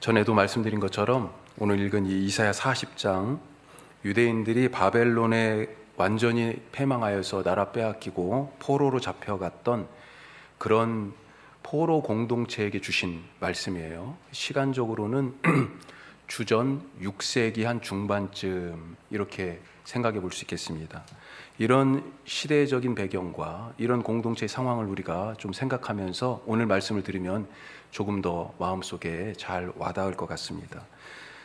전에도 말씀드린 것처럼 오늘 읽은 이 이사야 40장, 유대인들이 바벨론에 완전히 패망하여서 나라 빼앗기고 포로로 잡혀갔던 그런 포로 공동체에게 주신 말씀이에요. 시간적으로는 주전 6세기 한 중반쯤 이렇게 생각해 볼 수 있겠습니다. 이런 시대적인 배경과 이런 공동체의 상황을 우리가 좀 생각하면서 오늘 말씀을 들으면 조금 더 마음속에 잘 와닿을 것 같습니다.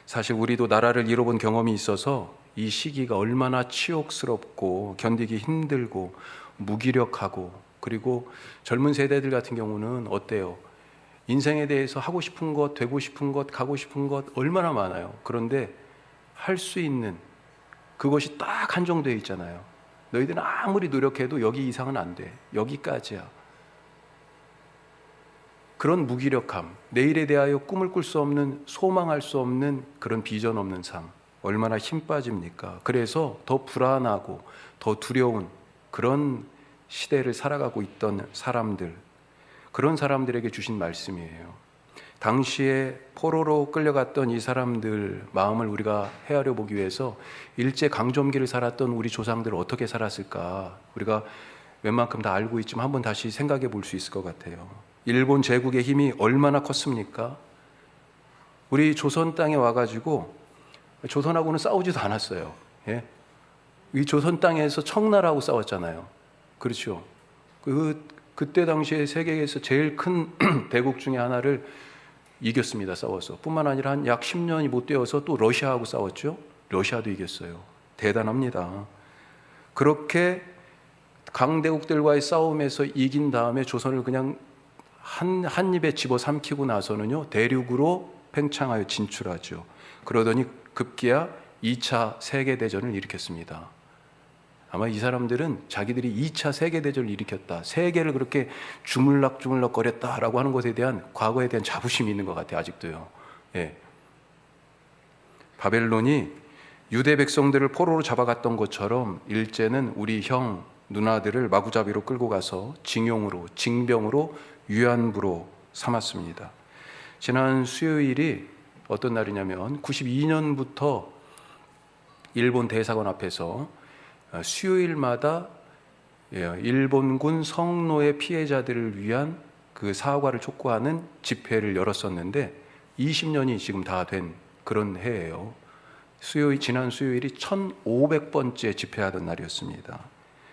사실 우리도 나라를 잃어본 경험이 있어서 이 시기가 얼마나 치욕스럽고 견디기 힘들고 무기력하고, 그리고 젊은 세대들 같은 경우는 어때요? 인생에 대해서 하고 싶은 것, 되고 싶은 것, 가고 싶은 것 얼마나 많아요. 그런데 할 수 있는 그것이 딱 한정되어 있잖아요. 너희들은 아무리 노력해도 여기 이상은 안 돼. 여기까지야. 그런 무기력함, 내일에 대하여 꿈을 꿀 수 없는, 소망할 수 없는 그런 비전 없는 삶, 얼마나 힘 빠집니까? 그래서 더 불안하고 더 두려운 그런 시대를 살아가고 있던 사람들, 그런 사람들에게 주신 말씀이에요. 당시에 포로로 끌려갔던 이 사람들 마음을 우리가 헤아려 보기 위해서 일제 강점기를 살았던 우리 조상들 어떻게 살았을까, 우리가 웬만큼 다 알고 있지만 한번 다시 생각해 볼 수 있을 것 같아요. 일본 제국의 힘이 얼마나 컸습니까? 우리 조선 땅에 와가지고 조선하고는 싸우지도 않았어요. 예? 이 조선 땅에서 청나라하고 싸웠잖아요. 그렇죠. 그때 당시에 세계에서 제일 큰 대국 중에 하나를 이겼습니다. 싸워서. 뿐만 아니라 한 약 10년이 못 되어서 또 러시아하고 싸웠죠. 러시아도 이겼어요. 대단합니다. 그렇게 강대국들과의 싸움에서 이긴 다음에 조선을 그냥 한 입에 집어삼키고 나서는요, 대륙으로 팽창하여 진출하죠. 그러더니 급기야 2차 세계대전을 일으켰습니다. 아마 이 사람들은 자기들이 2차 세계대전을 일으켰다, 세계를 그렇게 주물럭주물럭 거렸다라고 하는 것에 대한 과거에 대한 자부심이 있는 것 같아요. 아직도요. 예. 바벨론이 유대 백성들을 포로로 잡아갔던 것처럼 일제는 우리 형 누나들을 마구잡이로 끌고 가서 징용으로, 징병으로, 위안부로 삼았습니다. 지난 수요일이 어떤 날이냐면 92년부터 일본 대사관 앞에서 수요일마다 일본군 성노예 피해자들을 위한 그 사과를 촉구하는 집회를 열었었는데 20년이 지금 다 된 그런 해예요. 지난 수요일이 1500번째 집회하던 날이었습니다.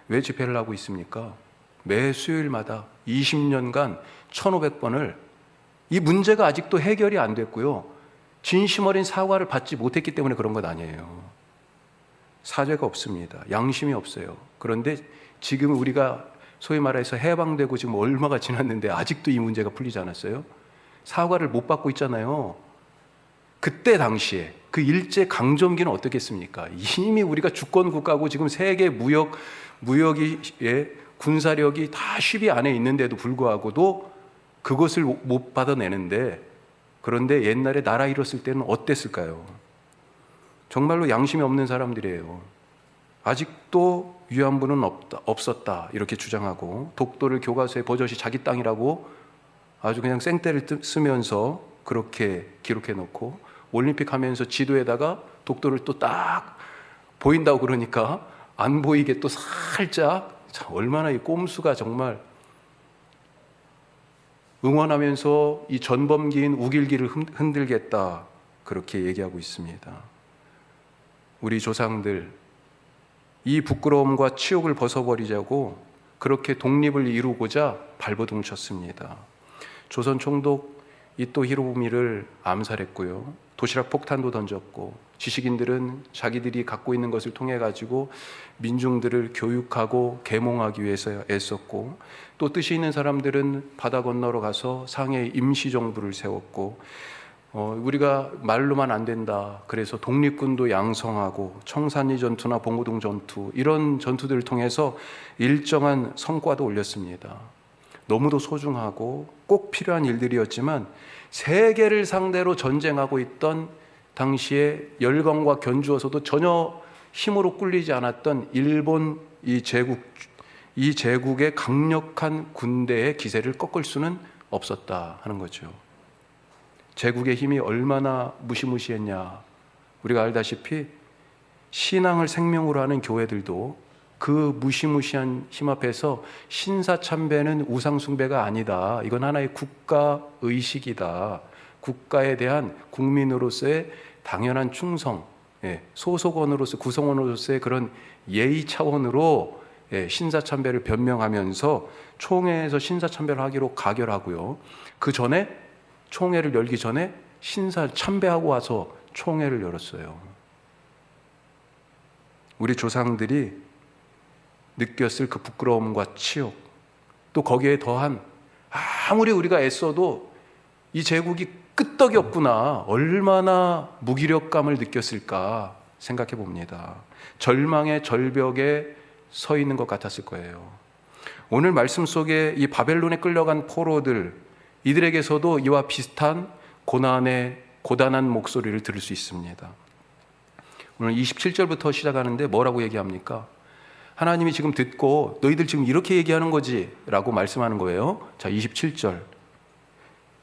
왜 집회를 하고 있습니까? 매 수요일마다 20년간 1500번을, 이 문제가 아직도 해결이 안 됐고요, 진심 어린 사과를 받지 못했기 때문에 그런 것 아니에요. 사죄가 없습니다. 양심이 없어요. 그런데 지금 우리가 소위 말해서 해방되고 지금 얼마가 지났는데 아직도 이 문제가 풀리지 않았어요? 사과를 못 받고 있잖아요. 그때 당시에 그 일제 강점기는 어떻겠습니까? 이미 우리가 주권 국가고 지금 세계 무역이 군사력이 다 10위 안에 있는데도 불구하고도 그것을 못 받아내는데, 그런데 옛날에 나라 잃었을 때는 어땠을까요? 정말로 양심이 없는 사람들이에요. 아직도 위안부는 없었다 이렇게 주장하고, 독도를 교과서에 버젓이 자기 땅이라고 아주 그냥 생떼를 쓰면서 그렇게 기록해 놓고, 올림픽 하면서 지도에다가 독도를 또 딱 보인다고 그러니까 안 보이게 또 살짝, 참 얼마나 이 꼼수가 정말, 응원하면서 이 전범기인 우길기를 흔들겠다 그렇게 얘기하고 있습니다. 우리 조상들 이 부끄러움과 치욕을 벗어버리자고 그렇게 독립을 이루고자 발버둥 쳤습니다. 조선 총독 이토 히로부미를 암살했고요, 도시락 폭탄도 던졌고, 지식인들은 자기들이 갖고 있는 것을 통해 가지고 민중들을 교육하고 계몽하기 위해서 애썼고, 또 뜻이 있는 사람들은 바다 건너로 가서 상해에 임시정부를 세웠고, 우리가 말로만 안 된다, 그래서 독립군도 양성하고 청산리 전투나 봉오동 전투, 이런 전투들을 통해서 일정한 성과도 올렸습니다. 너무도 소중하고 꼭 필요한 일들이었지만, 세계를 상대로 전쟁하고 있던 당시에 열강과 견주어서도 전혀 힘으로 꿀리지 않았던 일본 이 제국의 강력한 군대의 기세를 꺾을 수는 없었다 하는 거죠. 제국의 힘이 얼마나 무시무시했냐. 우리가 알다시피 신앙을 생명으로 하는 교회들도 그 무시무시한 힘 앞에서 신사참배는 우상숭배가 아니다. 이건 하나의 국가의식이다. 국가에 대한 국민으로서의 당연한 충성, 소속원으로서 구성원으로서의 그런 예의 차원으로 신사참배를 변명하면서 총회에서 신사참배를 하기로 가결하고요. 그 전에 총회를 열기 전에 신사참배하고 와서 총회를 열었어요. 우리 조상들이 느꼈을 그 부끄러움과 치욕, 또 거기에 더한 아무리 우리가 애써도 이 제국이 끄떡이 없구나, 얼마나 무기력감을 느꼈을까 생각해 봅니다. 절망의 절벽에 서 있는 것 같았을 거예요. 오늘 말씀 속에 이 바벨론에 끌려간 포로들, 이들에게서도 이와 비슷한 고단한 목소리를 들을 수 있습니다. 오늘 27절부터 시작하는데 뭐라고 얘기합니까? 하나님이 지금 듣고 너희들 지금 이렇게 얘기하는 거지? 라고 말씀하는 거예요. 자, 27절.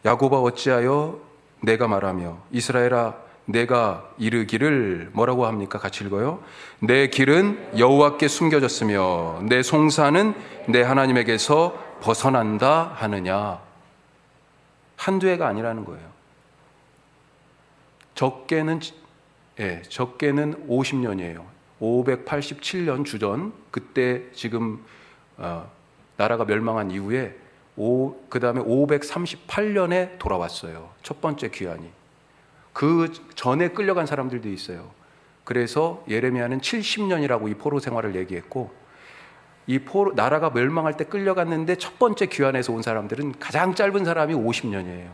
야곱아 어찌하여 내가 말하며 이스라엘아 내가 이르기를 뭐라고 합니까? 같이 읽어요. 내 길은 여호와께 숨겨졌으며 내 송사는 내 하나님에게서 벗어난다 하느냐. 한두 해가 아니라는 거예요. 적게는 50년이에요. 587년 주전, 그때 지금 나라가 멸망한 이후에 그 다음에 538년에 돌아왔어요. 첫 번째 귀환이. 그 전에 끌려간 사람들도 있어요. 그래서 예레미야는 70년이라고 이 포로 생활을 얘기했고, 이 나라가 멸망할 때 끌려갔는데 첫 번째 귀환에서 온 사람들은 가장 짧은 사람이 50년이에요.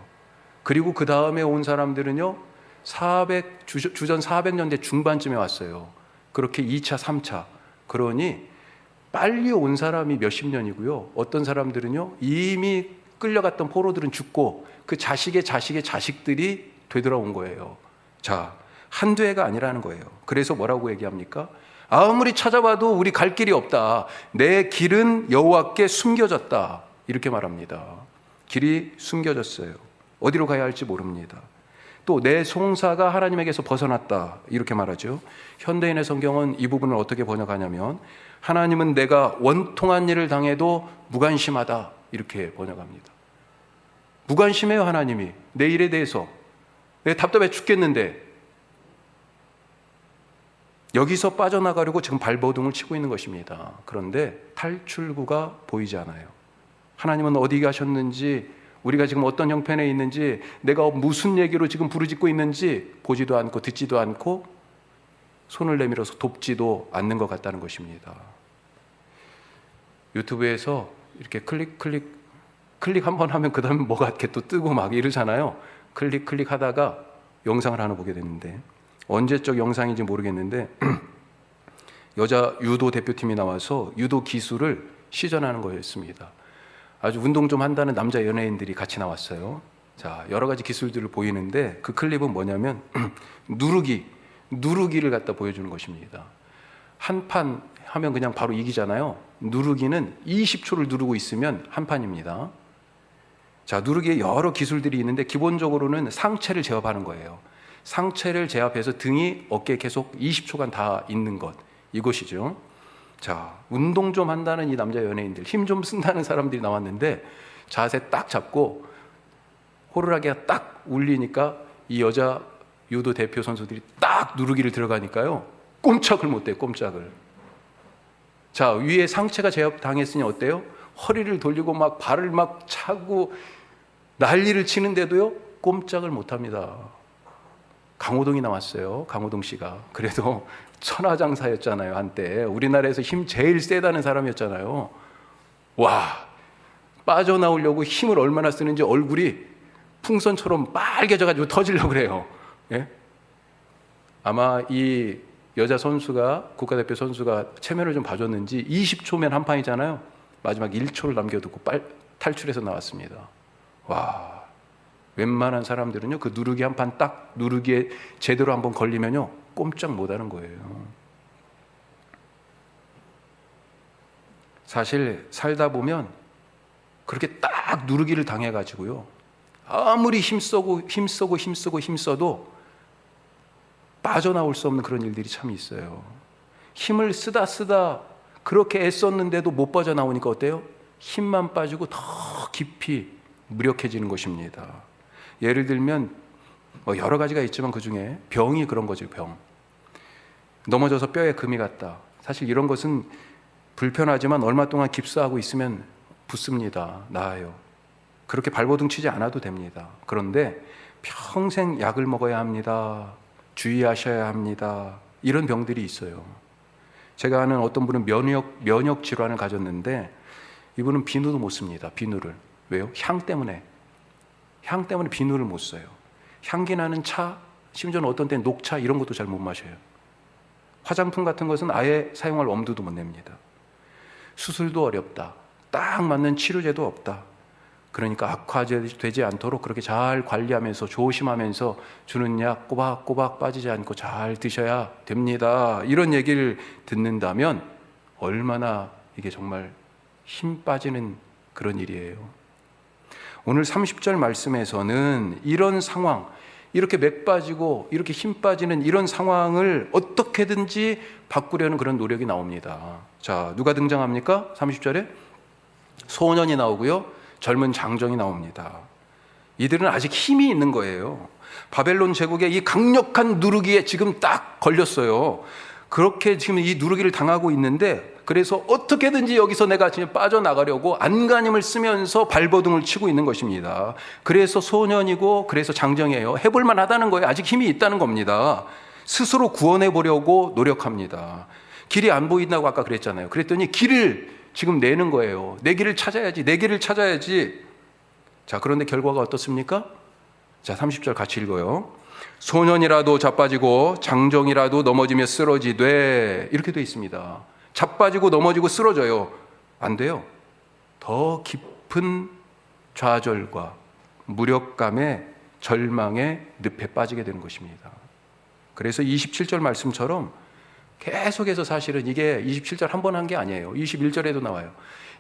그리고 그 다음에 온 사람들은요, 주전 400년대 중반쯤에 왔어요. 그렇게 2차, 3차. 그러니 빨리 온 사람이 몇십 년이고요. 어떤 사람들은요, 이미 끌려갔던 포로들은 죽고 그 자식의 자식들이 되돌아온 거예요. 자, 한두 해가 아니라는 거예요. 그래서 뭐라고 얘기합니까? 아무리 찾아봐도 우리 갈 길이 없다. 내 길은 여호와께 숨겨졌다. 이렇게 말합니다. 길이 숨겨졌어요. 어디로 가야 할지 모릅니다. 또 내 송사가 하나님에게서 벗어났다. 이렇게 말하죠. 현대인의 성경은 이 부분을 어떻게 번역하냐면 하나님은 내가 원통한 일을 당해도 무관심하다. 이렇게 번역합니다. 무관심해요, 하나님이. 내 일에 대해서. 내가 답답해 죽겠는데 여기서 빠져나가려고 지금 발버둥을 치고 있는 것입니다. 그런데 탈출구가 보이지 않아요. 하나님은 어디 가셨는지, 우리가 지금 어떤 형편에 있는지, 내가 무슨 얘기로 지금 부르짖고 있는지 보지도 않고 듣지도 않고 손을 내밀어서 돕지도 않는 것 같다는 것입니다. 유튜브에서 이렇게 클릭 한번 하면 그 다음에 뭐가 이렇게 또 뜨고 막 이러잖아요. 클릭 하다가 영상을 하나 보게 됐는데, 언제적 영상인지 모르겠는데 여자 유도 대표팀이 나와서 유도 기술을 시전하는 거였습니다. 아주 운동 좀 한다는 남자 연예인들이 같이 나왔어요. 자, 여러 가지 기술들을 보이는데 그 클립은 뭐냐면 누르기를 갖다 보여주는 것입니다. 한 판 하면 그냥 바로 이기잖아요. 누르기는 20초를 누르고 있으면 한 판입니다. 자, 누르기에 여러 기술들이 있는데 기본적으로는 상체를 제압하는 거예요. 상체를 제압해서 등이 어깨에 계속 20초간 다 있는 것, 이것이죠. 자, 운동 좀 한다는 이 남자 연예인들, 힘 좀 쓴다는 사람들이 나왔는데 자세 딱 잡고 호루라기가 딱 울리니까 이 여자 유도 대표 선수들이 딱 누르기를 들어가니까요, 꼼짝을 못해요. 꼼짝을. 자, 위에 상체가 제압당했으니 어때요? 허리를 돌리고 막 발을 막 차고 난리를 치는데도요, 꼼짝을 못합니다. 강호동이 나왔어요. 강호동 씨가. 그래도 천하장사였잖아요, 한때. 우리나라에서 힘 제일 세다는 사람이었잖아요. 와, 빠져나오려고 힘을 얼마나 쓰는지 얼굴이 풍선처럼 빨개져가지고 터지려고 그래요. 예? 아마 이 여자 선수가, 국가대표 선수가 체면을 좀 봐줬는지 20초면 한 판이잖아요. 마지막 1초를 남겨두고 탈출해서 나왔습니다. 와, 웬만한 사람들은요, 그 누르기 한 판 딱 누르기에 제대로 한번 걸리면요, 꼼짝 못하는 거예요. 사실 살다 보면 그렇게 딱 누르기를 당해가지고요, 아무리 힘써도 빠져나올 수 없는 그런 일들이 참 있어요. 힘을 쓰다 그렇게 애썼는데도 못 빠져나오니까 어때요? 힘만 빠지고 더 깊이 무력해지는 것입니다. 예를 들면 여러 가지가 있지만 그중에 병이 그런 거죠. 병. 넘어져서 뼈에 금이 갔다. 사실 이런 것은 불편하지만 얼마 동안 깁스하고 있으면 붓습니다. 나아요. 그렇게 발버둥 치지 않아도 됩니다. 그런데 평생 약을 먹어야 합니다. 주의하셔야 합니다. 이런 병들이 있어요. 제가 아는 어떤 분은 면역 질환을 가졌는데 이분은 비누도 못 씁니다. 비누를. 왜요? 향 때문에 비누를 못 써요. 향기 나는 차, 심지어는 어떤 때는 녹차 이런 것도 잘 못 마셔요. 화장품 같은 것은 아예 사용할 엄두도 못 냅니다. 수술도 어렵다. 딱 맞는 치료제도 없다. 그러니까 악화되지 않도록 그렇게 잘 관리하면서 조심하면서 주는 약 꼬박꼬박 빠지지 않고 잘 드셔야 됩니다. 이런 얘기를 듣는다면 얼마나 이게 정말 힘 빠지는 그런 일이에요. 오늘 30절 말씀에서는 이런 상황, 이렇게 맥 빠지고 이렇게 힘 빠지는 이런 상황을 어떻게든지 바꾸려는 그런 노력이 나옵니다. 자, 누가 등장합니까? 30절에 소년이 나오고요, 젊은 장정이 나옵니다. 이들은 아직 힘이 있는 거예요. 바벨론 제국의 이 강력한 누르기에 지금 딱 걸렸어요. 그렇게 지금 이 누르기를 당하고 있는데, 그래서 어떻게든지 여기서 내가 지금 빠져나가려고 안간힘을 쓰면서 발버둥을 치고 있는 것입니다. 그래서 소년이고 그래서 장정이에요. 해볼만 하다는 거예요. 아직 힘이 있다는 겁니다. 스스로 구원해 보려고 노력합니다. 길이 안 보인다고 아까 그랬잖아요. 그랬더니 길을 지금 내는 거예요. 내 길을 찾아야지. 자, 그런데 결과가 어떻습니까? 자, 30절 같이 읽어요. 소년이라도 자빠지고 장정이라도 넘어지며 쓰러지되, 이렇게 돼 있습니다. 자빠지고 넘어지고 쓰러져요. 안 돼요. 더 깊은 좌절과 무력감에 절망의 늪에 빠지게 되는 것입니다. 그래서 27절 말씀처럼 계속해서 사실은 이게 27절 한 번 한 게 아니에요. 21절에도 나와요.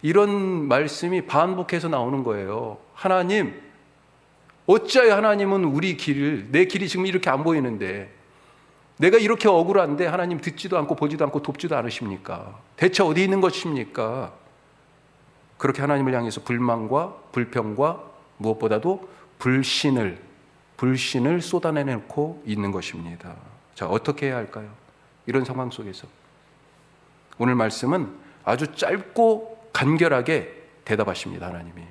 이런 말씀이 반복해서 나오는 거예요. 하나님, 어찌하여 하나님은 내 길이 지금 이렇게 안 보이는데, 내가 이렇게 억울한데 하나님 듣지도 않고 보지도 않고 돕지도 않으십니까? 대체 어디 있는 것입니까? 그렇게 하나님을 향해서 불만과 불평과 무엇보다도 불신을 쏟아내놓고 있는 것입니다. 자, 어떻게 해야 할까요? 이런 상황 속에서 오늘 말씀은 아주 짧고 간결하게 대답하십니다. 하나님이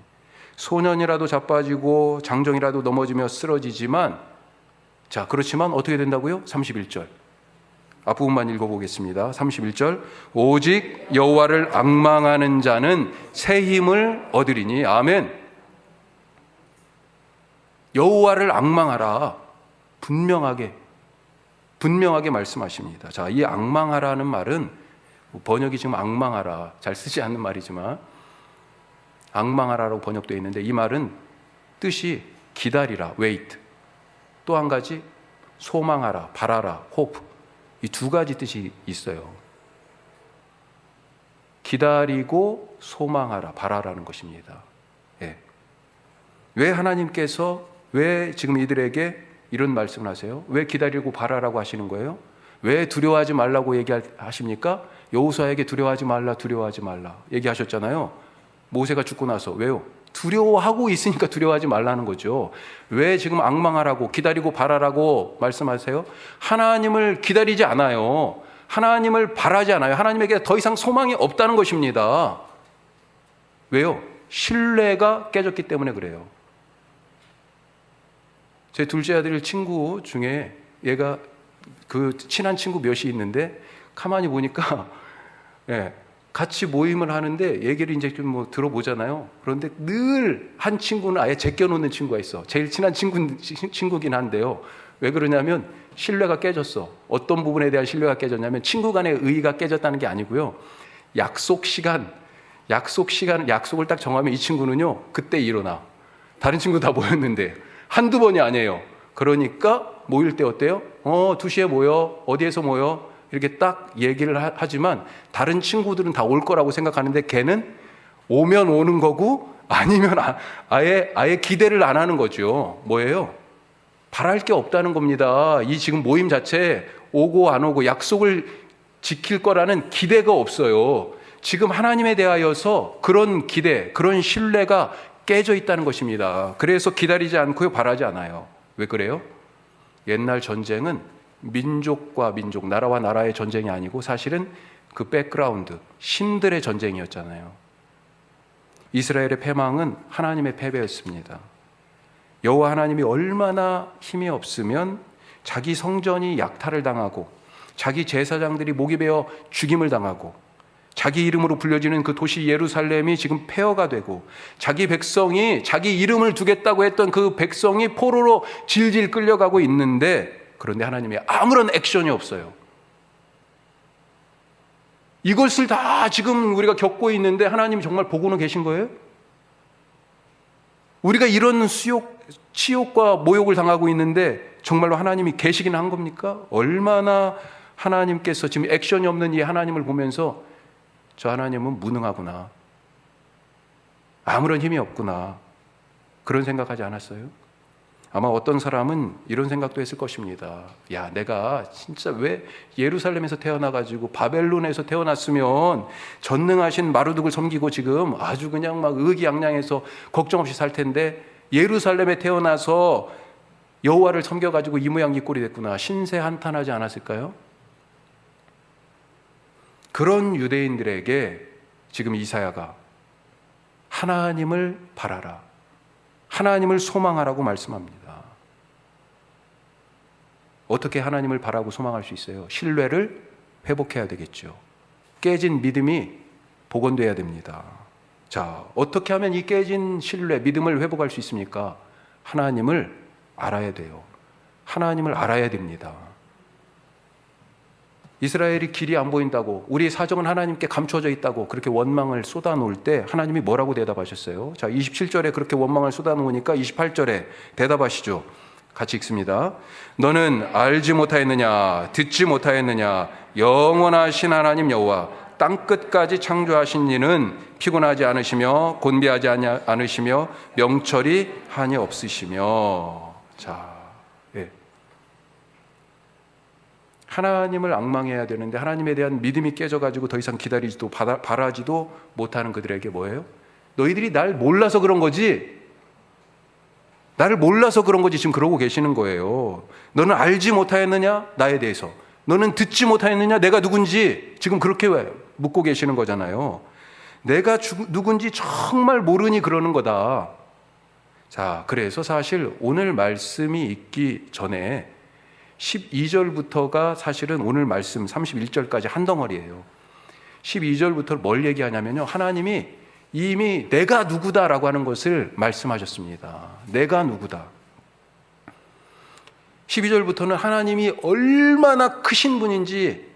소년이라도 자빠지고 장정이라도 넘어지며 쓰러지지만, 자, 그렇지만 어떻게 된다고요? 31절 앞부분만 읽어보겠습니다. 31절 오직 여호와를 앙망하는 자는 새 힘을 얻으리니. 아멘. 여호와를 앙망하라. 분명하게 말씀하십니다. 자, 이 앙망하라는 말은 번역이 지금 앙망하라, 잘 쓰지 않는 말이지만 앙망하라라고 번역되어 있는데, 이 말은 뜻이 기다리라, wait, 또 한 가지 소망하라, 바라라, hope, 이 두 가지 뜻이 있어요. 기다리고 소망하라, 바라라는 것입니다. 예. 왜 하나님께서 왜 지금 이들에게 이런 말씀을 하세요? 왜 기다리고 바라라고 하시는 거예요? 왜 두려워하지 말라고 얘기하십니까? 여호수아에게 두려워하지 말라 얘기하셨잖아요. 모세가 죽고 나서. 왜요? 두려워하고 있으니까 두려워하지 말라는 거죠. 왜 지금 앙망하라고 기다리고 바라라고 말씀하세요? 하나님을 기다리지 않아요. 하나님을 바라지 않아요. 하나님에게 더 이상 소망이 없다는 것입니다. 왜요? 신뢰가 깨졌기 때문에 그래요. 제 둘째 아들 친구 중에 얘가 그 친한 친구 몇이 있는데, 가만히 보니까 같이 모임을 하는데 얘기를 이제 좀 들어보잖아요. 그런데 늘 한 친구는 아예 제껴놓는 친구가 있어. 제일 친한 친구긴 한데요. 왜 그러냐면 신뢰가 깨졌어. 어떤 부분에 대한 신뢰가 깨졌냐면 친구 간의 의의가 깨졌다는 게 아니고요. 약속을 딱 정하면 이 친구는요, 그때 일어나. 다른 친구 다 모였는데 한두 번이 아니에요. 그러니까 모일 때 어때요? 2시에 모여, 어디에서 모여, 이렇게 딱 얘기를 하지만 다른 친구들은 다 올 거라고 생각하는데 걔는 오면 오는 거고 아니면 아예 기대를 안 하는 거죠. 뭐예요? 바랄 게 없다는 겁니다. 이 지금 모임 자체 오고 안 오고 약속을 지킬 거라는 기대가 없어요. 지금 하나님에 대하여서 그런 기대, 그런 신뢰가 깨져 있다는 것입니다. 그래서 기다리지 않고요, 바라지 않아요. 왜 그래요? 옛날 전쟁은 민족과 민족, 나라와 나라의 전쟁이 아니고 사실은 그 백그라운드, 신들의 전쟁이었잖아요. 이스라엘의 패망은 하나님의 패배였습니다. 여호와 하나님이 얼마나 힘이 없으면 자기 성전이 약탈을 당하고 자기 제사장들이 목이 베어 죽임을 당하고 자기 이름으로 불려지는 그 도시 예루살렘이 지금 폐허가 되고 자기 백성이 자기 이름을 두겠다고 했던 그 백성이 포로로 질질 끌려가고 있는데, 그런데 하나님이 아무런 액션이 없어요. 이것을 다 지금 우리가 겪고 있는데 하나님이 정말 보고는 계신 거예요? 우리가 이런 치욕과 모욕을 당하고 있는데 정말로 하나님이 계시긴 한 겁니까? 얼마나 하나님께서 지금 액션이 없는 이 하나님을 보면서 저 하나님은 무능하구나, 아무런 힘이 없구나, 그런 생각하지 않았어요? 아마 어떤 사람은 이런 생각도 했을 것입니다. 야, 내가 진짜 왜 예루살렘에서 태어나가지고 바벨론에서 태어났으면 전능하신 마르둑을 섬기고 지금 아주 그냥 막 의기양양해서 걱정 없이 살 텐데 예루살렘에 태어나서 여호와를 섬겨가지고 이 모양 이 꼴이 됐구나, 신세 한탄하지 않았을까요? 그런 유대인들에게 지금 이사야가 하나님을 바라라, 하나님을 소망하라고 말씀합니다. 어떻게 하나님을 바라고 소망할 수 있어요? 신뢰를 회복해야 되겠죠. 깨진 믿음이 복원돼야 됩니다. 자, 어떻게 하면 이 깨진 신뢰, 믿음을 회복할 수 있습니까? 하나님을 알아야 돼요. 하나님을 알아야 됩니다. 이스라엘이 길이 안 보인다고, 우리의 사정은 하나님께 감춰져 있다고 그렇게 원망을 쏟아놓을 때 하나님이 뭐라고 대답하셨어요? 자, 27절에 그렇게 원망을 쏟아놓으니까 28절에 대답하시죠. 같이 읽습니다. 너는 알지 못하였느냐, 듣지 못하였느냐, 영원하신 하나님 여호와 땅끝까지 창조하신 이는 피곤하지 않으시며 곤비하지 않으시며 명철이 한이 없으시며. 자, 하나님을 앙망해야 되는데 하나님에 대한 믿음이 깨져가지고 더 이상 기다리지도 바라지도 못하는 그들에게 뭐예요? 너희들이 날 몰라서 그런 거지, 나를 몰라서 그런 거지 지금 그러고 계시는 거예요. 너는 알지 못하였느냐, 나에 대해서. 너는 듣지 못하였느냐, 내가 누군지 지금 그렇게 묻고 계시는 거잖아요. 내가 누군지 정말 모르니 그러는 거다. 자, 그래서 사실 오늘 말씀이 있기 전에 12절부터가 사실은 오늘 말씀 31절까지 한 덩어리예요. 12절부터 뭘 얘기하냐면요, 하나님이 이미 내가 누구다라고 하는 것을 말씀하셨습니다. 내가 누구다. 12절부터는 하나님이 얼마나 크신 분인지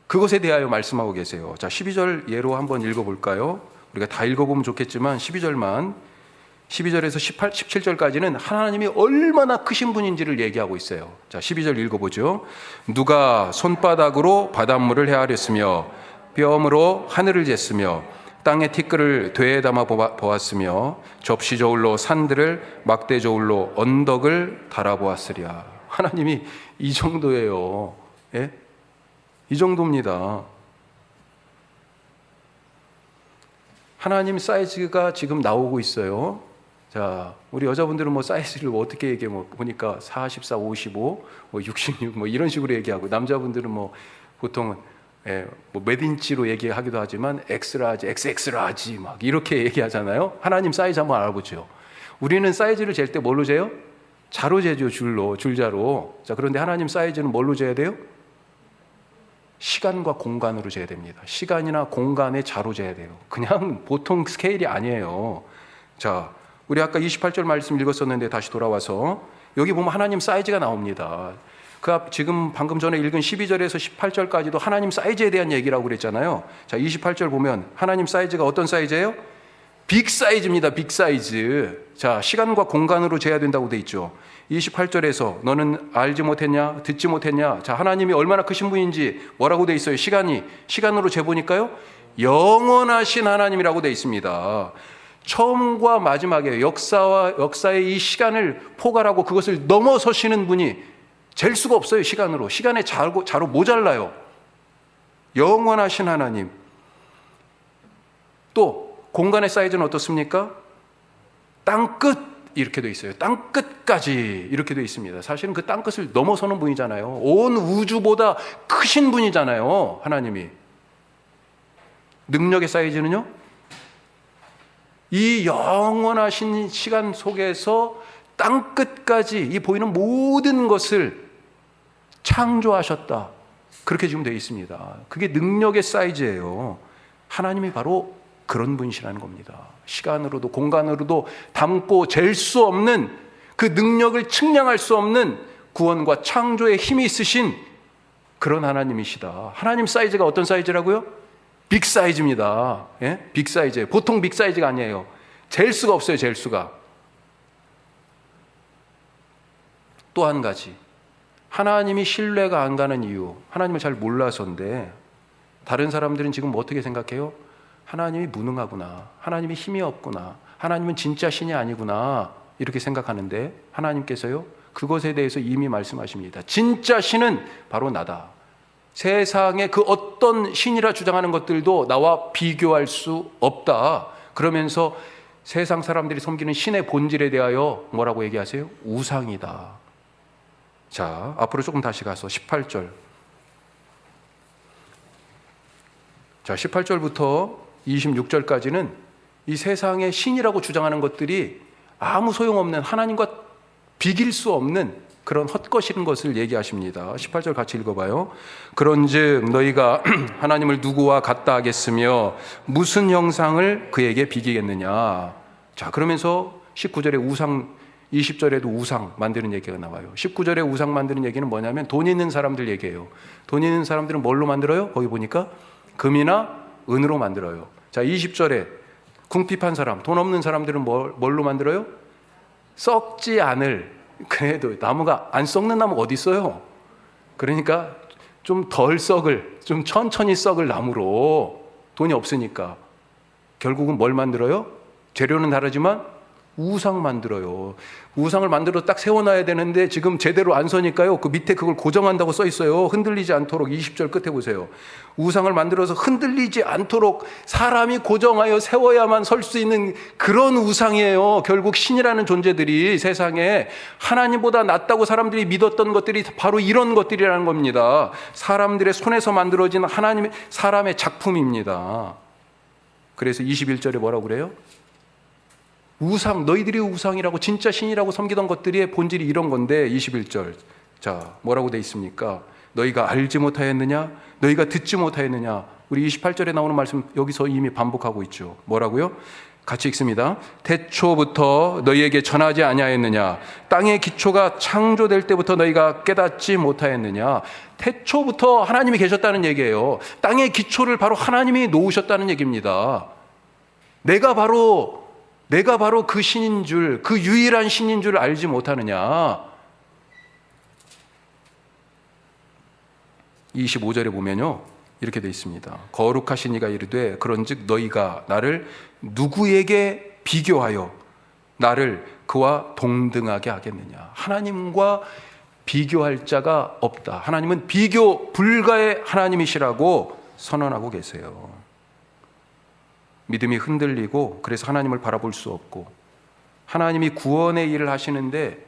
그것에 대하여 말씀하고 계세요. 자, 12절 예로 한번 읽어볼까요? 우리가 다 읽어보면 좋겠지만 12절에서 17절까지는 하나님이 얼마나 크신 분인지를 얘기하고 있어요. 자, 12절 읽어보죠. 누가 손바닥으로 바닷물을 헤아렸으며 뼘으로 하늘을 쟀으며 땅의 티끌을 되에 담아 보았으며 접시 저울로 산들을 막대 저울로 언덕을 달아보았으랴. 하나님이 이 정도예요. 예? 이 정도입니다. 하나님 사이즈가 지금 나오고 있어요. 자, 우리 여자분들은 뭐 사이즈를 어떻게 얘기해? 뭐 보니까 44, 55, 뭐 66, 뭐 이런 식으로 얘기하고, 남자분들은 뭐 보통은 뭐 몇 인치로 얘기하기도 하지만 X라 하지, XX라 하지, 막 이렇게 얘기하잖아요. 하나님 사이즈 한번 알아보죠. 우리는 사이즈를 잴 때 뭘로 재요? 자로 재죠, 줄자로. 자, 그런데 하나님 사이즈는 뭘로 재야 돼요? 시간과 공간으로 재야 됩니다. 시간이나 공간의 자로 재야 돼요. 그냥 보통 스케일이 아니에요. 자, 우리 아까 28절 말씀 읽었었는데 다시 돌아와서 여기 보면 하나님 사이즈가 나옵니다. 지금 방금 전에 읽은 12절에서 18절까지도 하나님 사이즈에 대한 얘기라고 그랬잖아요. 자, 28절 보면 하나님 사이즈가 어떤 사이즈예요? 빅 사이즈입니다. 빅 사이즈. 자, 시간과 공간으로 재야 된다고 돼 있죠. 28절에서 너는 알지 못했냐, 듣지 못했냐. 자, 하나님이 얼마나 크신 분인지 뭐라고 돼 있어요? 시간으로 재보니까요, 영원하신 하나님이라고 돼 있습니다. 처음과 마지막에 역사의 이 시간을 포괄하고 그것을 넘어서시는 분이 잴 수가 없어요. 시간에 자로 모자라요. 영원하신 하나님. 또 공간의 사이즈는 어떻습니까? 땅끝 이렇게 돼 있어요. 땅끝까지 이렇게 돼 있습니다. 사실은 그 땅끝을 넘어서는 분이잖아요. 온 우주보다 크신 분이잖아요. 하나님이. 능력의 사이즈는요? 이 영원하신 시간 속에서 땅끝까지 이 보이는 모든 것을 창조하셨다. 그렇게 지금 되어 있습니다. 그게 능력의 사이즈예요. 하나님이 바로 그런 분이시라는 겁니다. 시간으로도 공간으로도 담고 잴 수 없는 그 능력을 측량할 수 없는 구원과 창조의 힘이 있으신 그런 하나님이시다. 하나님 사이즈가 어떤 사이즈라고요? 빅 사이즈입니다. 예? 빅 사이즈예요. 보통 빅 사이즈가 아니에요. 잴 수가 없어요. 잴 수가. 또 한 가지. 하나님이 신뢰가 안 가는 이유. 하나님을 잘 몰라서인데 다른 사람들은 지금 어떻게 생각해요? 하나님이 무능하구나. 하나님이 힘이 없구나. 하나님은 진짜 신이 아니구나. 이렇게 생각하는데 하나님께서요. 그것에 대해서 이미 말씀하십니다. 진짜 신은 바로 나다. 세상의 그 어떤 신이라 주장하는 것들도 나와 비교할 수 없다. 그러면서 세상 사람들이 섬기는 신의 본질에 대하여 뭐라고 얘기하세요? 우상이다. 자, 앞으로 조금 다시 가서 18절. 자, 18절부터 26절까지는 이 세상의 신이라고 주장하는 것들이 아무 소용없는 하나님과 비길 수 없는 그런 헛것인 것을 얘기하십니다. 18절 같이 읽어봐요. 그런즉 너희가 하나님을 누구와 같다 하겠으며 무슨 형상을 그에게 비기겠느냐. 자, 그러면서 19절에 우상, 20절에도 우상 만드는 얘기가 나와요. 19절에 우상 만드는 얘기는 뭐냐면 돈 있는 사람들 얘기예요. 돈 있는 사람들은 뭘로 만들어요? 거기 보니까 금이나 은으로 만들어요. 자, 20절에 궁핍한 사람, 돈 없는 사람들은 뭘로 만들어요? 썩지 않을, 그래도 나무가 안 썩는 나무가 어디 있어요? 그러니까 좀 덜 썩을, 좀 천천히 썩을 나무로, 돈이 없으니까 결국은 뭘 만들어요? 재료는 다르지만 우상 만들어요. 우상을 만들어 딱 세워놔야 되는데 지금 제대로 안 서니까요. 그 밑에 그걸 고정한다고 써 있어요. 흔들리지 않도록. 20절 끝에 보세요. 우상을 만들어서 흔들리지 않도록 사람이 고정하여 세워야만 설 수 있는 그런 우상이에요. 결국 신이라는 존재들이 세상에 하나님보다 낫다고 사람들이 믿었던 것들이 바로 이런 것들이라는 겁니다. 사람들의 손에서 만들어진 하나님의 사람의 작품입니다. 그래서 21절에 뭐라고 그래요? 우상, 너희들이 우상이라고 진짜 신이라고 섬기던 것들의 본질이 이런 건데 21절. 자, 뭐라고 돼 있습니까? 너희가 알지 못하였느냐? 너희가 듣지 못하였느냐? 우리 28절에 나오는 말씀 여기서 이미 반복하고 있죠. 뭐라고요? 같이 읽습니다. 태초부터 너희에게 전하지 아니하였느냐? 땅의 기초가 창조될 때부터 너희가 깨닫지 못하였느냐? 태초부터 하나님이 계셨다는 얘기예요. 땅의 기초를 바로 하나님이 놓으셨다는 얘기입니다. 내가 바로 그 신인 줄, 그 유일한 신인 줄 알지 못하느냐. 25절에 보면요, 이렇게 되어 있습니다. 거룩하신 이가 이르되 그런즉 너희가 나를 누구에게 비교하여 나를 그와 동등하게 하겠느냐. 하나님과 비교할 자가 없다. 하나님은 비교 불가의 하나님이시라고 선언하고 계세요. 믿음이 흔들리고 그래서 하나님을 바라볼 수 없고 하나님이 구원의 일을 하시는데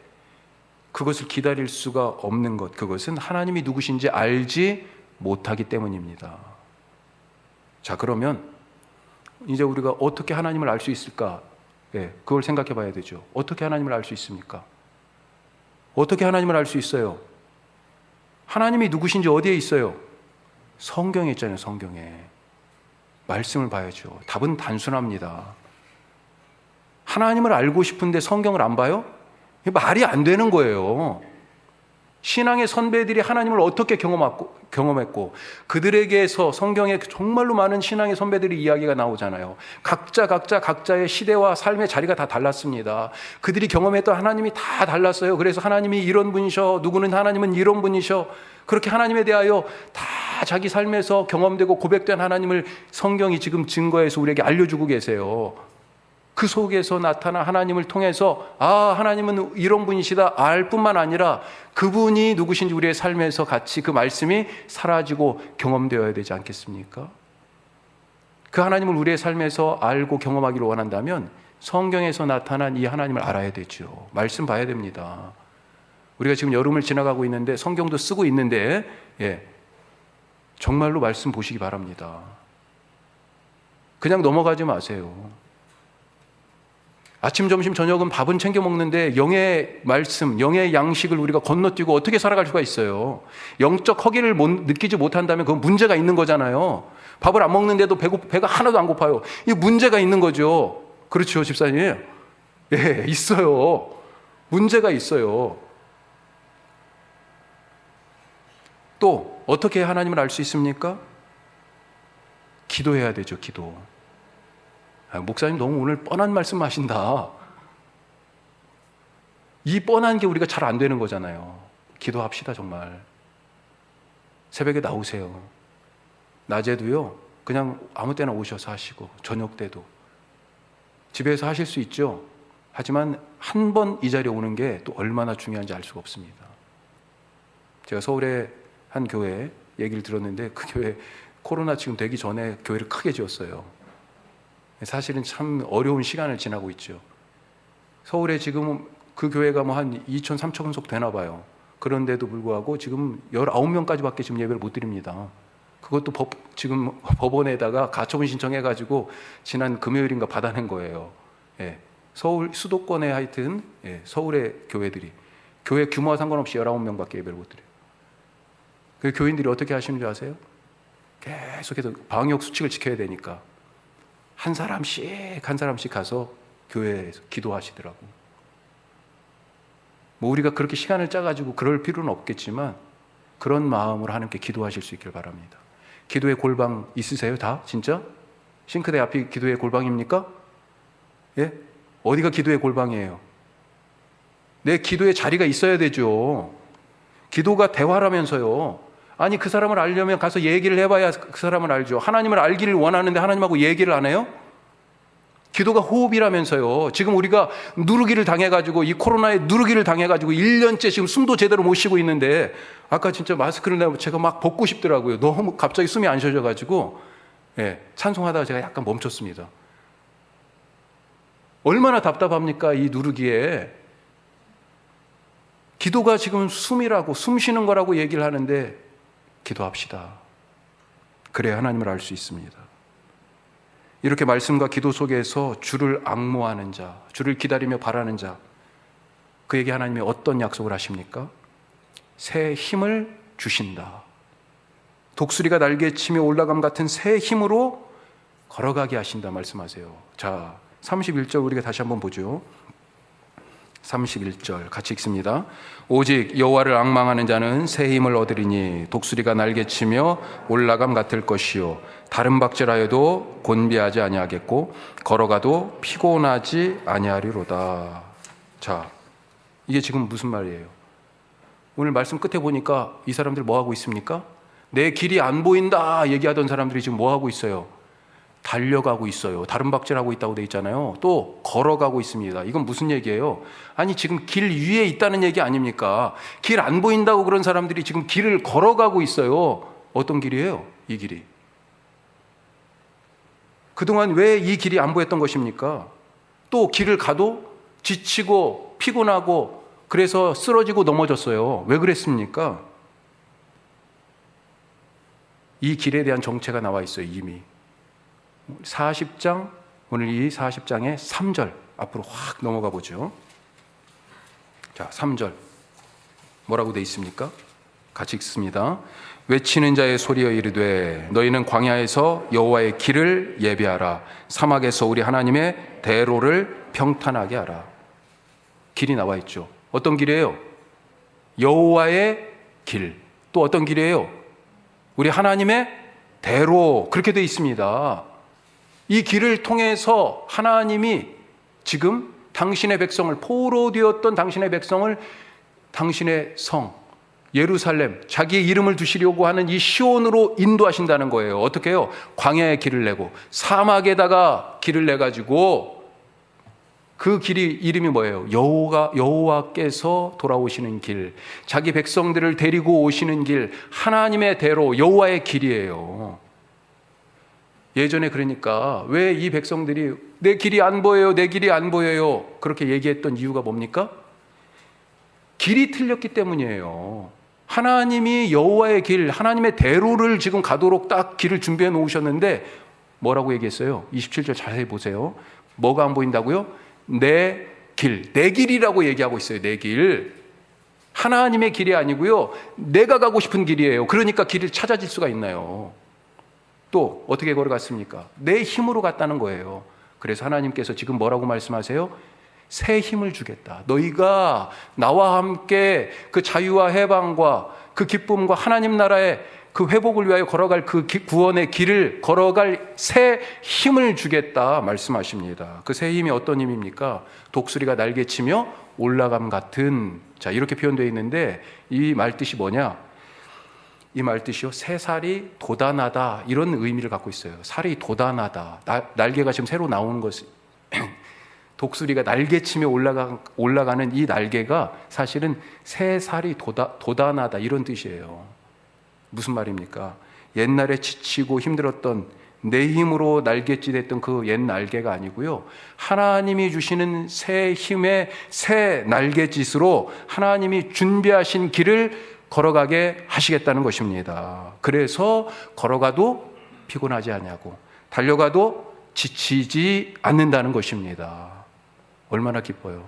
그것을 기다릴 수가 없는 것, 그것은 하나님이 누구신지 알지 못하기 때문입니다. 자, 그러면 이제 우리가 어떻게 하나님을 알 수 있을까? 네, 그걸 생각해 봐야 되죠. 어떻게 하나님을 알 수 있습니까? 어떻게 하나님을 알 수 있어요? 하나님이 누구신지 어디에 있어요? 성경에 있잖아요. 성경에 말씀을 봐야죠. 답은 단순합니다. 하나님을 알고 싶은데 성경을 안 봐요? 말이 안 되는 거예요. 신앙의 선배들이 하나님을 어떻게 경험했고 그들에게서 성경에 정말로 많은 신앙의 선배들의 이야기가 나오잖아요. 각자의 시대와 삶의 자리가 다 달랐습니다. 그들이 경험했던 하나님이 다 달랐어요. 그래서 하나님이 이런 분이셔, 누구는 하나님은 이런 분이셔, 그렇게 하나님에 대하여 다 자기 삶에서 경험되고 고백된 하나님을 성경이 지금 증거해서 우리에게 알려주고 계세요. 그 속에서 나타난 하나님을 통해서 하나님은 이런 분이시다 알 뿐만 아니라 그분이 누구신지 우리의 삶에서 같이 그 말씀이 사라지고 경험되어야 되지 않겠습니까? 그 하나님을 우리의 삶에서 알고 경험하기를 원한다면 성경에서 나타난 이 하나님을 알아야 되죠. 말씀 봐야 됩니다. 우리가 지금 여름을 지나가고 있는데 성경도 쓰고 있는데 정말로 말씀 보시기 바랍니다. 그냥 넘어가지 마세요. 아침, 점심, 저녁은 밥은 챙겨 먹는데 영의 말씀, 영의 양식을 우리가 건너뛰고 어떻게 살아갈 수가 있어요? 영적 허기를 느끼지 못한다면 그건 문제가 있는 거잖아요. 밥을 안 먹는데도 배가 하나도 안 고파요. 이 문제가 있는 거죠. 그렇죠, 집사님? 예, 있어요. 문제가 있어요. 또 어떻게 하나님을 알 수 있습니까? 기도해야 되죠, 기도. 목사님 너무 오늘 뻔한 말씀 하신다. 이 뻔한 게 우리가 잘 안 되는 거잖아요. 기도합시다, 정말. 새벽에 나오세요. 낮에도요, 그냥 아무 때나 오셔서 하시고, 저녁 때도. 집에서 하실 수 있죠. 하지만 한 번 이 자리에 오는 게 또 얼마나 중요한지 알 수가 없습니다. 제가 서울의 한 교회 얘기를 들었는데 그 교회 코로나 지금 되기 전에 교회를 크게 지었어요. 사실은 참 어려운 시간을 지나고 있죠. 서울에 지금 그 교회가 뭐 한 2천, 3천석 되나 봐요. 그런데도 불구하고 지금 19명까지밖에 지금 예배를 못 드립니다. 그것도 지금 법원에다가 가처분 신청해가지고 지난 금요일인가 받아낸 거예요. 서울 수도권에 하여튼 서울의 교회들이 교회 규모와 상관없이 19명밖에 예배를 못 드려요. 그 교인들이 어떻게 하시는 줄 아세요? 계속해서 방역 수칙을 지켜야 되니까 한 사람씩 가서 교회에서 기도하시더라고. 뭐 우리가 그렇게 시간을 짜가지고 그럴 필요는 없겠지만 그런 마음으로 하나님께 기도하실 수 있길 바랍니다. 기도의 골방 있으세요? 다? 진짜? 싱크대 앞이 기도의 골방입니까? 예? 어디가 기도의 골방이에요? 내 기도의 자리가 있어야 되죠. 기도가 대화라면서요. 아니, 그 사람을 알려면 가서 얘기를 해봐야 그 사람을 알죠. 하나님을 알기를 원하는데 하나님하고 얘기를 안 해요? 기도가 호흡이라면서요. 지금 우리가 누르기를 당해가지고, 이 코로나에 누르기를 당해가지고 1년째 지금 숨도 제대로 못 쉬고 있는데, 아까 진짜 마스크를 제가 막 벗고 싶더라고요. 너무 갑자기 숨이 안 쉬어져가지고, 찬송하다가 제가 약간 멈췄습니다. 얼마나 답답합니까, 이 누르기에. 기도가 지금 숨이라고, 숨 쉬는 거라고 얘기를 하는데, 기도합시다. 그래야 하나님을 알 수 있습니다. 이렇게 말씀과 기도 속에서 주를 앙모하는 자, 주를 기다리며 바라는 자, 그에게 하나님이 어떤 약속을 하십니까? 새 힘을 주신다. 독수리가 날개치며 올라감 같은 새 힘으로 걸어가게 하신다 말씀하세요. 자, 31절 우리가 다시 한번 보죠. 31절 같이 읽습니다. 오직 여호와를 앙망하는 자는 새 힘을 얻으리니 독수리가 날개치며 올라감 같을 것이요 다른 박질하여도 곤비하지 아니하겠고 걸어가도 피곤하지 아니하리로다. 자, 이게 지금 무슨 말이에요? 오늘 말씀 끝에 보니까 이 사람들 뭐 하고 있습니까? 내 길이 안 보인다 얘기하던 사람들이 지금 뭐 하고 있어요? 달려가고 있어요. 다른 박질하고 있다고 돼 있잖아요. 또 걸어가고 있습니다. 이건 무슨 얘기예요? 아니, 지금 길 위에 있다는 얘기 아닙니까? 길 안 보인다고 그런 사람들이 지금 길을 걸어가고 있어요. 어떤 길이에요? 이 길이. 그동안 왜 이 길이 안 보였던 것입니까? 또 길을 가도 지치고 피곤하고 그래서 쓰러지고 넘어졌어요. 왜 그랬습니까? 이 길에 대한 정체가 나와 있어요. 이미 40장, 오늘 이 40장의 3절 앞으로 확 넘어가 보죠. 자, 3절 뭐라고 돼 있습니까? 같이 읽습니다. 외치는 자의 소리여 이르되 너희는 광야에서 여호와의 길을 예비하라. 사막에서 우리 하나님의 대로를 평탄하게 하라. 길이 나와 있죠. 어떤 길이에요? 여호와의 길. 또 어떤 길이에요? 우리 하나님의 대로. 그렇게 돼 있습니다. 이 길을 통해서 하나님이 지금 당신의 백성을, 포로되었던 당신의 백성을 당신의 성 예루살렘, 자기의 이름을 두시려고 하는 이 시온으로 인도하신다는 거예요. 어떻게 해요? 광야에 길을 내고 사막에다가 길을 내가지고 그 길이 이름이 뭐예요? 여호와께서 돌아오시는 길, 자기 백성들을 데리고 오시는 길, 하나님의 대로 여호와의 길이에요. 예전에 그러니까 왜 이 백성들이 내 길이 안 보여요, 내 길이 안 보여요 그렇게 얘기했던 이유가 뭡니까? 길이 틀렸기 때문이에요. 하나님이 여호와의 길, 하나님의 대로를 지금 가도록 딱 길을 준비해 놓으셨는데 뭐라고 얘기했어요? 27절 자세히 보세요. 뭐가 안 보인다고요? 내 길, 내 길이라고 얘기하고 있어요. 내 길. 하나님의 길이 아니고요, 내가 가고 싶은 길이에요. 그러니까 길을 찾아질 수가 있나요? 또 어떻게 걸어갔습니까? 내 힘으로 갔다는 거예요. 그래서 하나님께서 지금 뭐라고 말씀하세요? 새 힘을 주겠다. 너희가 나와 함께 그 자유와 해방과 그 기쁨과 하나님 나라의 그 회복을 위하여 걸어갈 그 구원의 길을 걸어갈 새 힘을 주겠다 말씀하십니다. 그 새 힘이 어떤 힘입니까? 독수리가 날개치며 올라감 같은, 자 이렇게 표현되어 있는데 이 말뜻이 뭐냐? 이 말뜻이요, 새살이 돋아나다 이런 의미를 갖고 있어요. 살이 돋아나다, 날개가 지금 새로 나오는 것이 독수리가 날개치며 올라가는 이 날개가 사실은 새살이 돋아나다 이런 뜻이에요. 무슨 말입니까? 옛날에 지치고 힘들었던 내 힘으로 날갯짓했던 그 옛 날개가 아니고요, 하나님이 주시는 새 힘의 새 날갯짓으로 하나님이 준비하신 길을 걸어가게 하시겠다는 것입니다. 그래서 걸어가도 피곤하지 않냐고, 달려가도 지치지 않는다는 것입니다. 얼마나 기뻐요.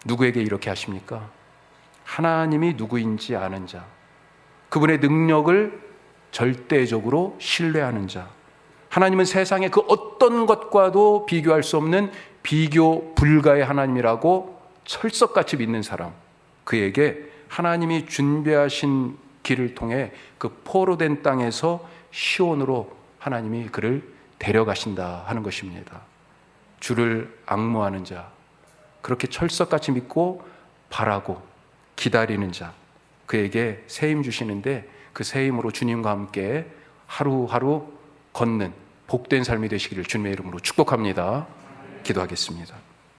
누구에게 이렇게 하십니까? 하나님이 누구인지 아는 자, 그분의 능력을 절대적으로 신뢰하는 자, 하나님은 세상의 그 어떤 것과도 비교할 수 없는 비교 불가의 하나님이라고 철석같이 믿는 사람, 그에게 하나님이 준비하신 길을 통해 그 포로된 땅에서 시온으로 하나님이 그를 데려가신다 하는 것입니다. 주를 앙모하는 자, 그렇게 철석같이 믿고 바라고 기다리는 자, 그에게 새 힘 주시는데 그 새 힘으로 주님과 함께 하루하루 걷는 복된 삶이 되시기를 주님의 이름으로 축복합니다. 기도하겠습니다.